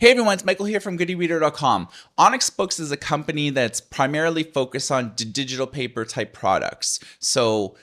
Hey everyone, it's Michael here from GoodEreader.com. Onyx Boox is a company that's primarily focused on digital paper type products. So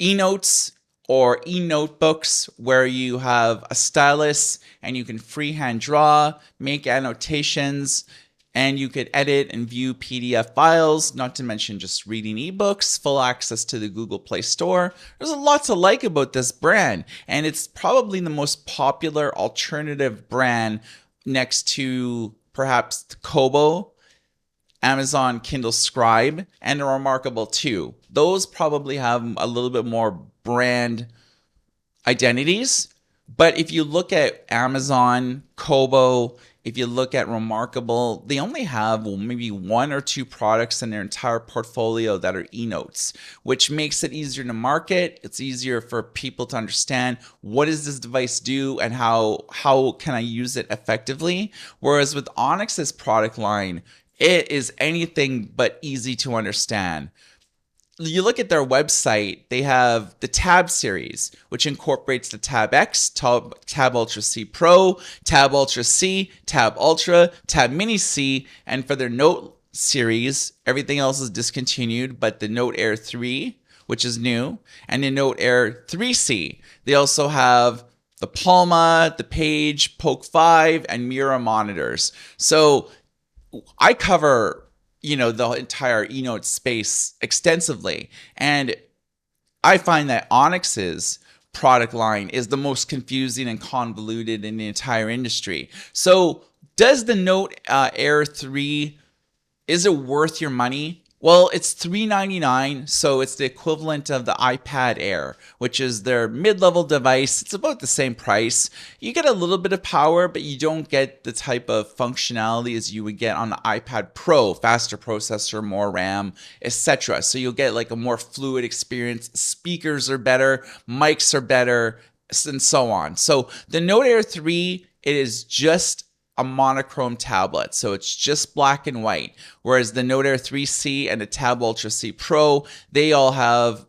e-notes or e-notebooks where you have a stylus and you can freehand draw, make annotations, and you could edit and view PDF files, not to mention just reading ebooks, full access to the Google Play Store. There's a lot to like about this brand, and it's probably the most popular alternative brand next to perhaps Kobo, Amazon Kindle Scribe, and Remarkable too. Those probably have a little bit more brand identities. But if you look at Amazon, Kobo, if you look at Remarkable, they only have maybe one or two products in their entire portfolio that are e-notes, which makes it easier to market. It's easier for people to understand what does this device do and how can I use it effectively. Whereas with Onyx's product line, it is anything but easy to understand. You look at their website, they have the Tab series, which incorporates the Tab X, Tab Ultra C Pro, Tab Ultra C, Tab Ultra, Tab Mini C, and for their Note series, everything else is discontinued, but the Note Air 3, which is new, and the Note Air 3C. They also have the Palma, the Page, Poke 5, and Mira monitors. So I cover the entire e-note space extensively. And I find that Onyx's product line is the most confusing and convoluted in the entire industry. So does the Note Air 3, is it worth your money? Well, it's $399, so it's the equivalent of the iPad Air, which is their mid-level device. It's about the same price. You get a little bit of power, but you don't get the type of functionality as you would get on the iPad Pro, faster processor, more RAM, etc. So you'll get like a more fluid experience. Speakers are better, mics are better, and so on. So the Note Air 3, it is just a monochrome tablet, so it's just black and white, whereas the Note Air 3C and the Tab Ultra C Pro, they all have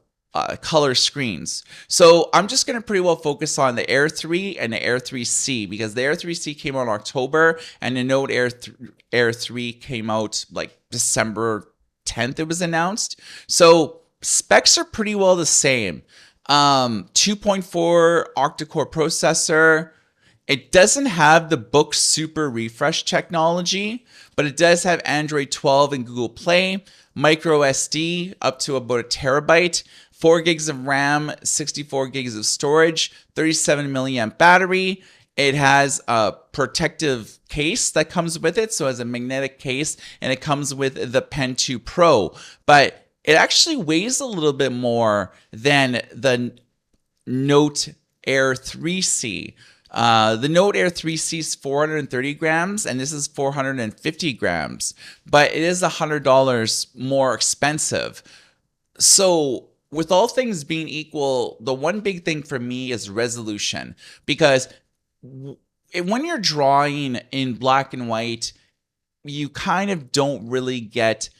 color screens. So I'm just going to pretty well focus on the Air 3 and the Air 3C, because the Air 3C came out in October and the Note Air 3 came out like December 10th it was announced. So specs are pretty well the same. 2.4 octa-core processor. It doesn't have the Boox Super Refresh technology, but it does have Android 12 and Google Play, micro SD up to about 1 terabyte, 4 gigs of RAM, 64 gigs of storage, 37 milliamp battery. It has a protective case that comes with it, so it has a magnetic case, and it comes with the Pen 2 Pro. But it actually weighs a little bit more than the Note Air 3C. The Note Air 3C is 430 grams, and this is 450 grams, but it is $100 more expensive. So with all things being equal, the one big thing for me is resolution, because when you're drawing in black and white, you kind of don't really get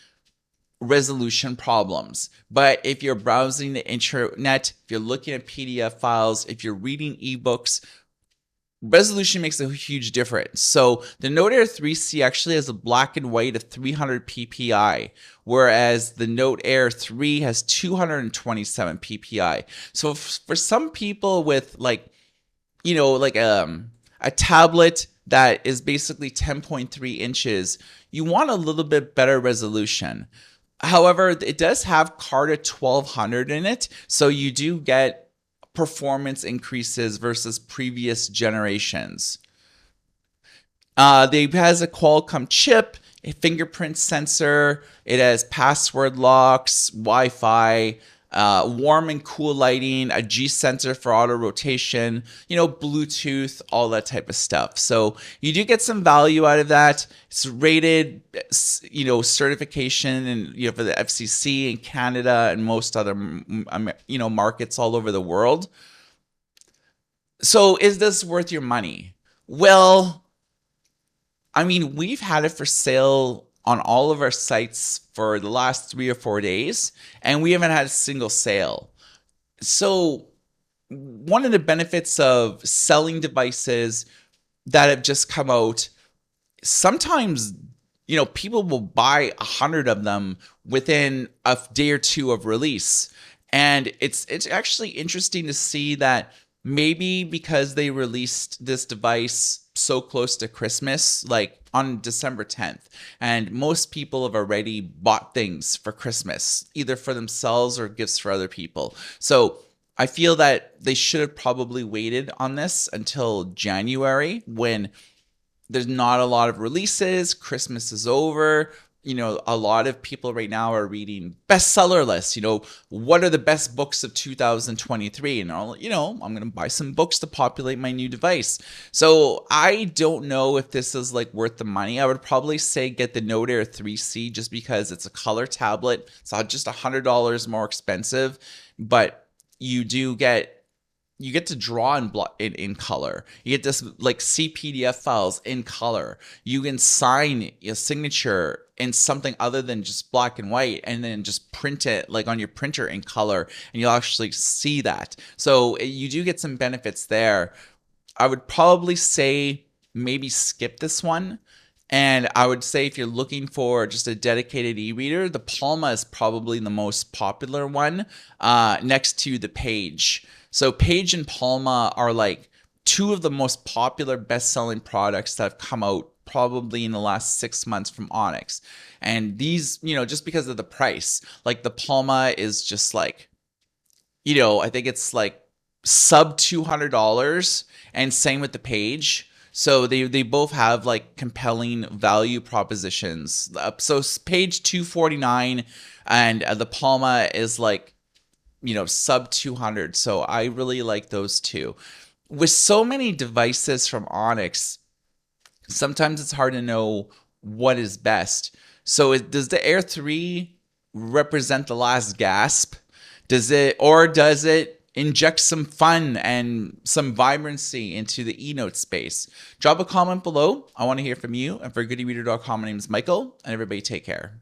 resolution problems. But if you're browsing the internet, if you're looking at PDF files, if you're reading ebooks, resolution makes a huge difference. So the Note Air 3C actually has a black and white of 300 ppi, whereas the Note Air 3 has 227 ppi. So for some people with a tablet that is basically 10.3 inches, you want a little bit better resolution. However, it does have Carta 1200 in it, so you do get performance increases versus previous generations. It has a Qualcomm chip, a fingerprint sensor, it has password locks, Wi-Fi, warm and cool lighting, a G sensor for auto rotation, Bluetooth, all that type of stuff. So you do get some value out of that. It's rated, certification, and for the FCC in Canada and most other, markets all over the world. So is this worth your money? Well, I mean, we've had it for sale on all of our sites for the last 3 or 4 days, and we haven't had a single sale. So one of the benefits of selling devices that have just come out. Sometimes, people will buy 100 of them within a day or two of release. And it's actually interesting to see that maybe because they released this device so close to Christmas, like on December 10th, and most people have already bought things for Christmas, either for themselves or gifts for other people. So I feel that they should have probably waited on this until January, when there's not a lot of releases. Christmas is over. A lot of people right now are reading bestseller lists. What are the best books of 2023? And I'm going to buy some books to populate my new device. So I don't know if this is like worth the money. I would probably say get the Note Air 3C, just because it's a color tablet. It's just $100 more expensive, but you get to draw in color. You get this like see PDF files in color. You can sign your signature in something other than just black and white, and then just print it like on your printer in color, and you'll actually see that. So you do get some benefits there. I would probably say maybe skip this one. And I would say if you're looking for just a dedicated e-reader, the Palma is probably the most popular one, next to the Page. So Page and Palma are like two of the most popular best-selling products that have come out probably in the last 6 months from Onyx. And these, just because of the price, like the Palma is just like, I think it's like sub $200, and same with the Page. So they both have like compelling value propositions. So Page $249, and the Palma is like, sub 200. So I really like those two. With so many devices from Onyx, sometimes it's hard to know what is best. So does the Air 3 represent the last gasp? Does it inject some fun and some vibrancy into the eNote space? Drop a comment below. I want to hear from you. And for goodereader.com, my name is Michael, and everybody take care.